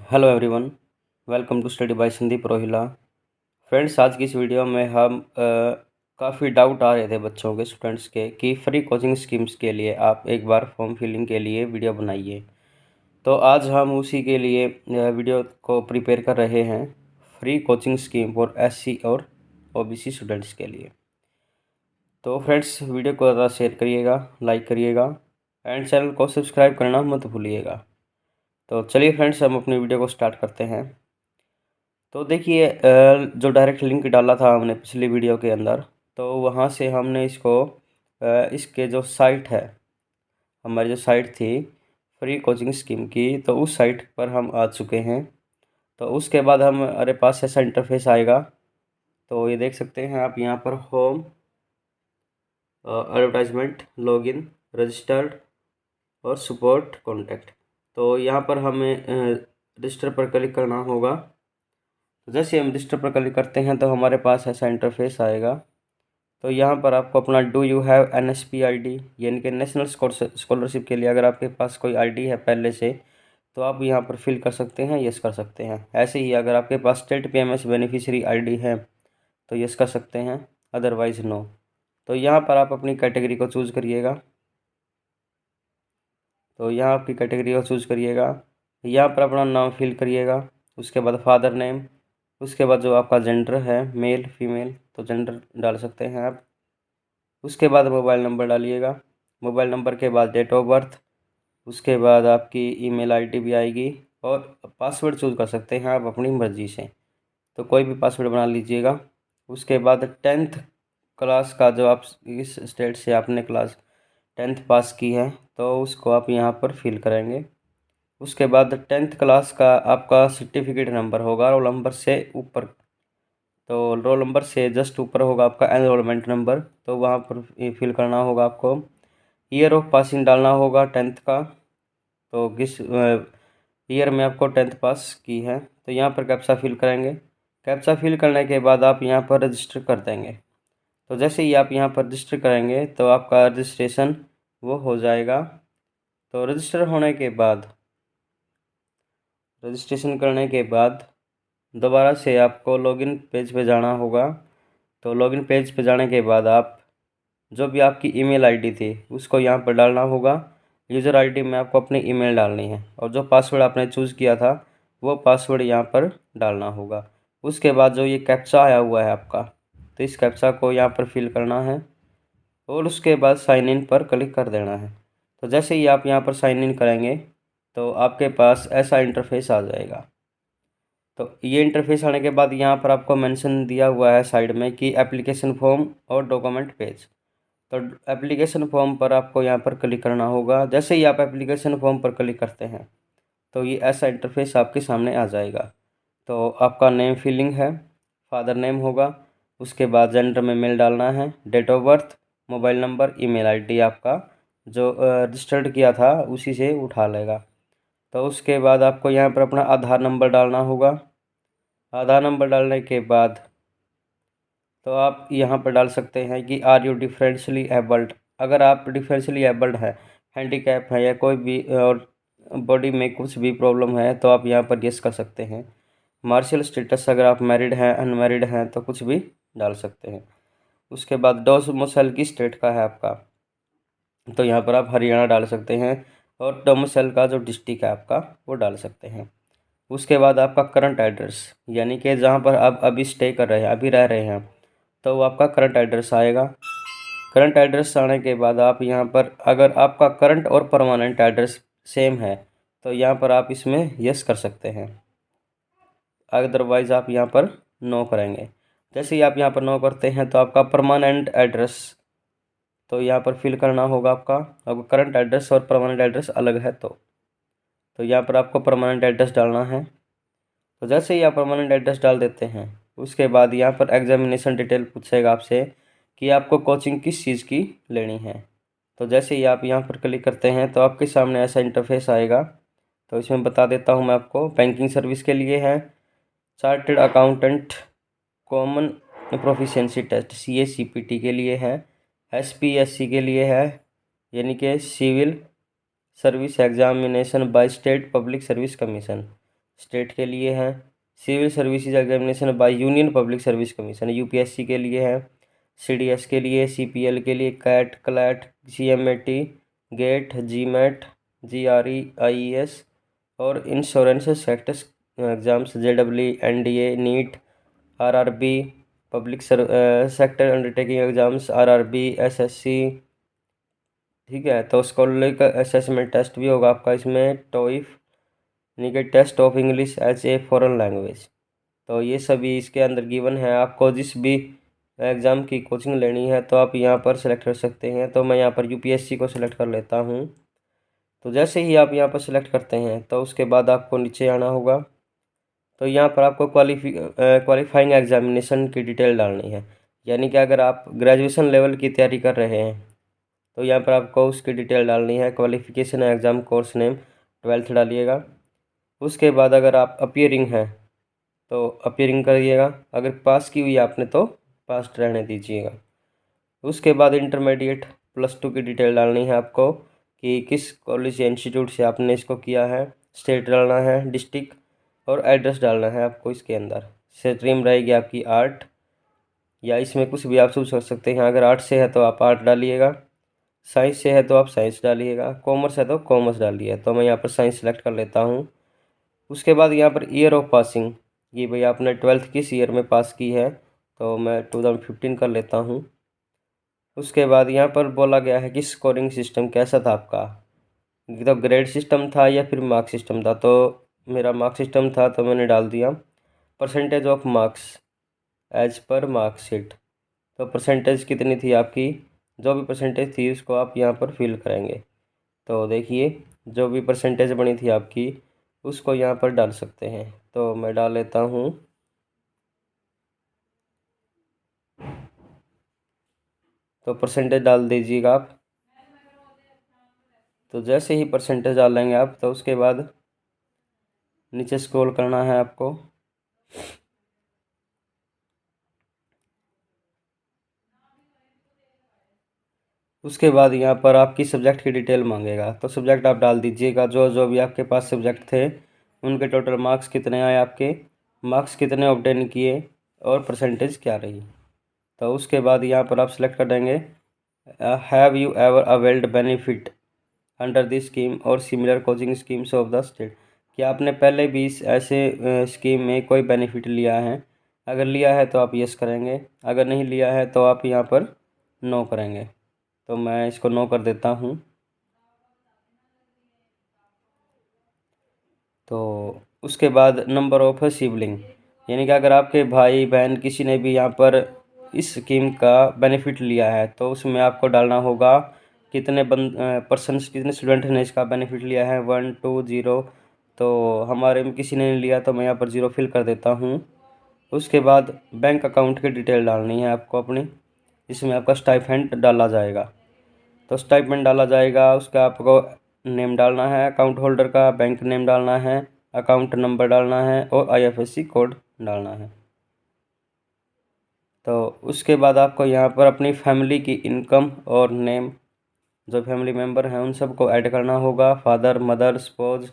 Hello everyone, welcome to study by Sandeep Rohila. Friends, आज की इस वीडियो में हम काफ़ी डाउट आ रहे थे बच्चों के, स्टूडेंट्स के, कि फ्री कोचिंग स्कीम्स के लिए आप एक बार फॉर्म फिलिंग के लिए वीडियो बनाइए। तो आज हम उसी के लिए वीडियो को प्रिपेयर कर रहे हैं, free coaching scheme for SC और ओबीसी स्टूडेंट्स के लिए। तो फ्रेंड्स, वीडियो को ज़्यादा शेयर करिएगा, लाइक करिएगा एंड चैनल को सब्सक्राइब करना मत भूलिएगा। तो चलिए फ्रेंड्स, हम अपनी वीडियो को स्टार्ट करते हैं। तो देखिए, जो डायरेक्ट लिंक डाला था हमने पिछली वीडियो के अंदर, तो वहाँ से हमने इसको इसके जो साइट है, हमारी जो साइट थी फ्री कोचिंग स्कीम की, तो उस साइट पर हम आ चुके हैं। तो उसके बाद हमारे पास ऐसा इंटरफेस आएगा। तो ये देख सकते हैं आप यहाँ पर होम, एडवर्टाइजमेंट, लॉगिन, रजिस्टर्ड और सपोर्ट कॉन्टैक्ट। तो यहाँ पर हमें रजिस्टर पर क्लिक करना होगा। तो जैसे हम रजिस्टर पर क्लिक करते हैं तो हमारे पास ऐसा इंटरफेस आएगा। तो यहाँ पर आपको अपना do you have NSP ID, यानी कि नेशनल स्कॉलरशिप के लिए अगर आपके पास कोई आईडी है पहले से, तो आप यहाँ पर फिल कर सकते हैं, यस कर सकते हैं। ऐसे ही अगर आपके पास स्टेट पीएमएस बेनिफिशियरी आईडी है तो यस कर सकते हैं, अदरवाइज़ नो। तो यहाँ पर आप अपनी कैटेगरी को चूज़ करिएगा। तो यहाँ आपकी कैटेगरी को चूज़ करिएगा, यहाँ पर अपना नाम फिल करिएगा, उसके बाद फादर नेम, उसके बाद जो आपका जेंडर है, मेल फीमेल, तो जेंडर डाल सकते हैं आप। उसके बाद मोबाइल नंबर डालिएगा, मोबाइल नंबर के बाद डेट ऑफ बर्थ, उसके बाद आपकी ईमेल आईडी भी आएगी, और पासवर्ड चूज़ कर सकते हैं आप अपनी मर्ज़ी से, तो कोई भी पासवर्ड बना लीजिएगा। उसके बाद 10th क्लास का, जो आप इस स्टेट से आपने क्लास 10th पास की है, तो उसको आप यहाँ पर फिल करेंगे। उसके बाद 10th क्लास का आपका सर्टिफिकेट नंबर होगा, रोल नंबर से ऊपर, तो रोल नंबर से जस्ट ऊपर होगा आपका एनरोलमेंट नंबर, तो वहाँ पर फिल करना होगा आपको। ईयर ऑफ पासिंग डालना होगा 10th का, तो किस ईयर में आपको 10th पास की है, तो यहाँ पर कैप्चा फिल करेंगे। कैप्चा फिल करने के बाद आप यहाँ पर रजिस्टर कर देंगे। तो जैसे ही आप यहाँ पर रजिस्टर करेंगे तो आपका रजिस्ट्रेशन वो हो जाएगा। तो रजिस्टर होने के बाद, रजिस्ट्रेशन करने के बाद दोबारा से आपको लॉगिन पेज पे जाना होगा। तो लॉगिन पेज पे जाने के बाद आप जो भी आपकी ईमेल आईडी थी उसको यहाँ पर डालना होगा। यूज़र आईडी में आपको अपनी ईमेल डालनी है, और जो पासवर्ड आपने चूज़ किया था वो पासवर्ड यहाँ पर डालना होगा। उसके बाद जो ये कैप्चा आया हुआ है आपका, तो इस कैप्चा को यहाँ पर फिल करना है, और उसके बाद साइन इन पर क्लिक कर देना है। तो जैसे ही आप यहाँ पर साइन इन करेंगे तो आपके पास ऐसा इंटरफेस आ जाएगा। तो ये इंटरफेस आने के बाद यहाँ पर आपको मेंशन दिया हुआ है साइड में कि एप्लीकेशन फॉर्म और डॉक्यूमेंट पेज। तो एप्लीकेशन फॉर्म पर आपको यहाँ पर क्लिक करना होगा। जैसे ही आप एप्लीकेशन फॉर्म पर क्लिक करते हैं तो ये ऐसा इंटरफेस आपके सामने आ जाएगा। तो आपका नेम फिलिंग है, फादर नेम होगा, उसके बाद जेंडर में मेल डालना है, date of birth, mobile number, email ID आपका जो रजिस्टर्ड किया था उसी से उठा लेगा। तो उसके बाद आपको यहाँ पर अपना आधार नंबर डालना होगा। आधार नंबर डालने के बाद तो आप यहाँ पर डाल सकते हैं कि आर यू डिफरेंशियली एबल्ड। अगर आप डिफरेंशियली एबल्ड है, हैंडीकैप है, या कोई भी और बॉडी में कुछ भी प्रॉब्लम है, तो आप यहाँ पर यस कर सकते हैं। मार्शल स्टेटस, अगर आप मैरिड हैं, अनमैरिड हैं, तो कुछ भी डाल सकते हैं। उसके बाद डोमिसाइल की स्टेट का है आपका, तो यहाँ पर आप हरियाणा डाल सकते हैं, और डोमिसाइल का जो डिस्ट्रिक्ट है आपका वो डाल सकते हैं। उसके बाद आपका करंट एड्रेस, यानी कि जहाँ पर आप अभी स्टे कर रहे हैं, अभी रह रहे हैं, तो वो आपका करंट एड्रेस आएगा। करंट एड्रेस आने के बाद आप यहाँ पर, अगर आपका करंट और परमानेंट एड्रेस सेम है तो यहाँ पर आप इसमें यस कर सकते हैं, अदरवाइज़ आप यहाँ पर नो करेंगे। जैसे ही आप यहाँ पर नो करते हैं तो आपका परमानेंट एड्रेस तो यहाँ पर फिल करना होगा आपका। अगर करंट एड्रेस और परमानेंट एड्रेस अलग है तो यहाँ पर आपको परमानेंट एड्रेस डालना है। तो जैसे ही आप परमानेंट एड्रेस डाल देते हैं, उसके बाद यहाँ पर एग्जामिनेशन डिटेल पूछेगा आपसे कि आपको कोचिंग किस चीज़ की लेनी है। तो जैसे ही आप यहाँ पर क्लिक करते हैं तो आपके सामने ऐसा इंटरफेस आएगा। तो इसमें बता देता हूँ मैं आपको, बैंकिंग सर्विस के लिए है, chartered accountant common proficiency test CACPT के लिए है, SPSC के लिए है, यानी कि civil service examination by state public service commission, state के लिए है। Civil services examination by Union Public service Commission UPSC के लिए है। सीडीएस के लिए, सीपीएल के लिए, CAT, CLAT, CMAT, GATE, GMAT, GRE, IES और insurance sector exams, JW, NDA, NEET, RRB, public sector undertaking exams, RRB, SSC. ठीक है, तो स्कॉलरली का असेसमेंट टेस्ट भी होगा आपका इसमें, टॉइफ यानी कि test of English as a foreign language. तो ये सभी इसके अंदर गिवन है। आपको जिस भी एग्ज़ाम की कोचिंग लेनी है तो आप यहाँ पर सेलेक्ट कर सकते हैं। तो मैं यहाँ पर यूपीएससी को सिलेक्ट कर लेता हूँ। तो जैसे ही आप यहाँ पर सिलेक्ट करते हैं तो उसके बाद आपको नीचे आना होगा। तो यहाँ पर आपको क्वालिफाइंग एग्जामिनेशन की डिटेल डालनी है। यानी कि अगर आप ग्रेजुएशन लेवल की तैयारी कर रहे हैं तो यहाँ पर आपको उसकी डिटेल डालनी है। Qualification exam, course name, 12th डालिएगा। उसके बाद अगर आप अपीयरिंग हैं तो अपीयरिंग करिएगा। अगर पास की हुई आपने तो पास रहने दीजिएगा। उसके बाद इंटरमीडिएट +2 की डिटेल डालनी है आपको कि किस कॉलेज या इंस्टीट्यूट से आपने इसको किया है। स्टेट डालना है, डिस्ट्रिक्ट और एड्रेस डालना है आपको इसके अंदर। स्ट्रीम रहेगी आपकी आर्ट, या इसमें कुछ भी आप चूज कर सकते हैं। अगर आर्ट से है तो आप आर्ट डालिएगा, साइंस से है तो आप साइंस डालिएगा, कॉमर्स है तो कॉमर्स डालिए। तो मैं यहाँ पर साइंस सेलेक्ट कर लेता हूँ। उसके बाद यहाँ पर ईयर ऑफ पासिंग, ये भाई आपने 12th किस ईयर में पास की है, तो मैं 2015 कर लेता हूँ। उसके बाद यहाँ पर बोला गया है कि स्कोरिंग सिस्टम कैसा था आपका, तो ग्रेड सिस्टम था या फिर मार्क्स सिस्टम था। तो मेरा मार्क्स सिस्टम था तो मैंने डाल दिया percentage of marks as per marksheet. तो परसेंटेज कितनी थी आपकी, जो भी परसेंटेज थी उसको आप यहाँ पर फिल करेंगे। तो देखिए जो भी परसेंटेज बनी थी आपकी उसको यहाँ पर डाल सकते हैं। तो मैं डाल लेता हूँ। तो परसेंटेज डाल दीजिएगा आप। तो जैसे ही परसेंटेज डालेंगे आप तो उसके बाद नीचे स्क्रॉल करना है आपको। उसके बाद यहाँ पर आपकी सब्जेक्ट की डिटेल मांगेगा, तो सब्जेक्ट आप डाल दीजिएगा। जो जो भी आपके पास सब्जेक्ट थे उनके टोटल मार्क्स कितने आए, आपके मार्क्स कितने ऑब्टेन किए और परसेंटेज क्या रही। तो उसके बाद यहाँ पर आप सेलेक्ट कर देंगे have you ever availed benefit under this scheme और similar coaching schemes of the state. क्या आपने पहले भी इस ऐसे स्कीम में कोई बेनिफिट लिया है। अगर लिया है तो आप यस करेंगे, अगर नहीं लिया है तो आप यहाँ पर नो करेंगे। तो मैं इसको नो कर देता हूँ। तो उसके बाद नंबर ऑफ सिबलिंग, यानी कि अगर आपके भाई बहन किसी ने भी यहाँ पर इस स्कीम का बेनिफिट लिया है तो उसमें आपको डालना होगा कितने पर्सन्स, कितने स्टूडेंट ने इसका बेनिफिट लिया है, 1 2 0। तो हमारे में किसी ने नहीं लिया तो मैं यहाँ पर 0 फिल कर देता हूँ। उसके बाद बैंक अकाउंट की डिटेल डालनी है आपको अपनी, इसमें आपका स्टाइपेंड डाला जाएगा। तो स्टाइपेंड डाला जाएगा, उसका आपको नेम डालना है, अकाउंट होल्डर का बैंक नेम डालना है, अकाउंट नंबर डालना है और आईएफएससी कोड डालना है। तो उसके बाद आपको यहाँ पर अपनी फैमिली की इनकम और नेम, जो फैमिली मेम्बर हैं उन सबको ऐड करना होगा। फादर, मदर, स्पोज,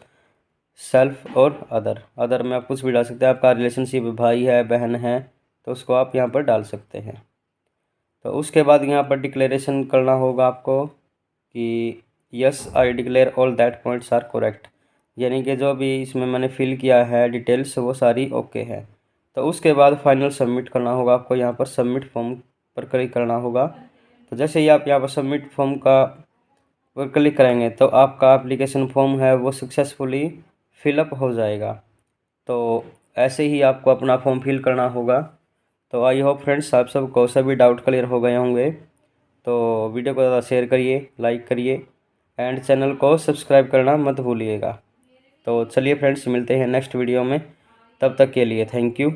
सेल्फ और अदर में आप कुछ भी डाल सकते हैं। आपका रिलेशनशिप भाई है, बहन है, तो उसको आप यहाँ पर डाल सकते हैं। तो उसके बाद यहाँ पर डिक्लेरेशन करना होगा आपको कि yes I declare all that points are correct, यानी कि जो भी इसमें मैंने फिल किया है डिटेल्स वो सारी ओके है। तो उसके बाद फाइनल सबमिट करना होगा आपको, यहाँ पर सबमिट फॉर्म पर क्लिक करना होगा। तो जैसे ही आप यहाँ पर सबमिट फॉर्म का पर क्लिक करेंगे तो आपका एप्लीकेशन फॉर्म है वो सक्सेसफुली फिलअप हो जाएगा। तो ऐसे ही आपको अपना फॉर्म फिल करना होगा। तो आई होप फ्रेंड्स आप सबको सभी डाउट क्लियर हो गए होंगे। तो वीडियो को ज़्यादा शेयर करिए, लाइक करिए एंड चैनल को सब्सक्राइब करना मत भूलिएगा। तो चलिए फ्रेंड्स मिलते हैं नेक्स्ट वीडियो में, तब तक के लिए थैंक यू।